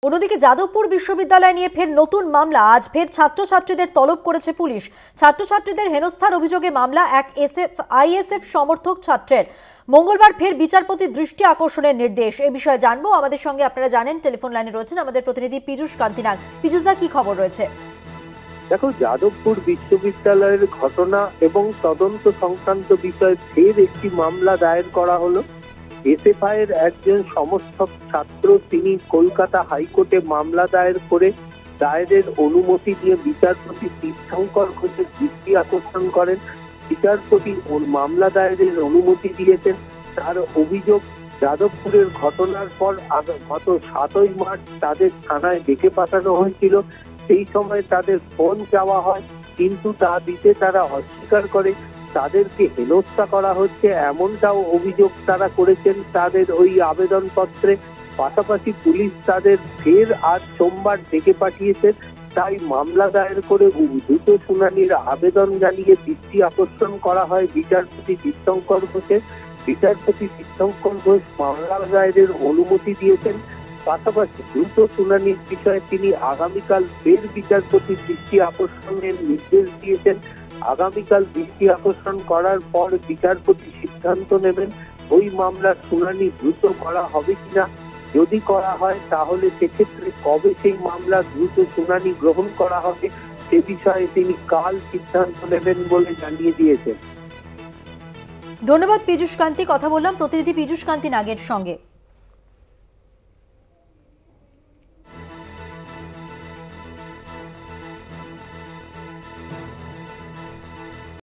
অন্যদিকে যাদবপুর বিশ্ববিদ্যালয় নিয়ে ফের নতুন মামলা। আজ ফের ছাত্রছাত্রীদের তলব করেছে পুলিশ। ছাত্রছাত্রীদের হেনস্থার অভিযোগে মামলা এক আইএসএফ সমর্থক ছাত্রের। মঙ্গলবার ফের বিচারপতির দৃষ্টি আকর্ষণের নির্দেশ। এই বিষয়ে জানবো, আমাদের সঙ্গে আপনারা জানেন টেলিফোন লাইনে রয়েছেন আমাদের প্রতিনিধি পীযূষ কান্তি নাগ। পীযূষদা, কি খবর রয়েছে? দেখো, যাদবপুর বিশ্ববিদ্যালয়ের ঘটনা এবং তদন্ত সংক্রান্ত বিষয়ে ফের একটি মামলা দায়ের করা হলো। এসএফআই এর একজন সমর্থক ছাত্র তিনি কলকাতা হাইকোর্টে মামলা দায়ের করে দায়েরের অনুমতি দিয়ে বিচারপতি তীর্থঙ্কর ঘোষের দৃষ্টি আকর্ষণ করেন। বিচারপতি ওর মামলা দায়েরের অনুমতি দিয়েছেন। তার অভিযোগ, যাদবপুরের ঘটনার পর গত 7ই মার্চ তাদের থানায় ডেকে পাঠানো হয়েছিল। সেই সময় তাদের ফোন চাওয়া হয়, কিন্তু তা দিতে তারা অস্বীকার করে। তাদেরকে হেনস্থা করা হচ্ছে এমনটাও অভিযোগ তারা করেছেন তাদের ওই আবেদনপত্রে। পাশাপাশি পুলিশ তাদের ফের আজ সোমবার ডেকে পাঠিয়েছে। তাই মামলা দায়ের করে দ্রুত শুনানির আবেদন জানিয়ে দৃষ্টি আকর্ষণ করা হয় বিচারপতি তীর্থঙ্কর ঘোষের। বিচারপতি তীর্থঙ্কর ঘোষ মামলা দায়েরের অনুমতি দিয়েছেন। পাশাপাশি দ্রুত শুনানির বিষয়ে তিনি আগামীকাল ফের বিচারপতির দৃষ্টি আকর্ষণের নির্দেশ দিয়েছেন। আগামীকাল দৃষ্টি আকর্ষণ করার পর বিচারপতি সিদ্ধান্ত নেবেন ওই মামলার শুনানি দ্রুত করা হবে কিনা। যদি করা হয় তাহলে সেক্ষেত্রে কবে সেই মামলা দ্রুত শুনানি গ্রহণ করা হবে সে বিষয়ে তিনি কাল সিদ্ধান্ত নেবেন বলে জানিয়ে দিয়েছেন। ধন্যবাদ পীযূষ কান্তি। কথা বললাম প্রতিনিধি পীযূষ কান্তি নাগের সঙ্গে।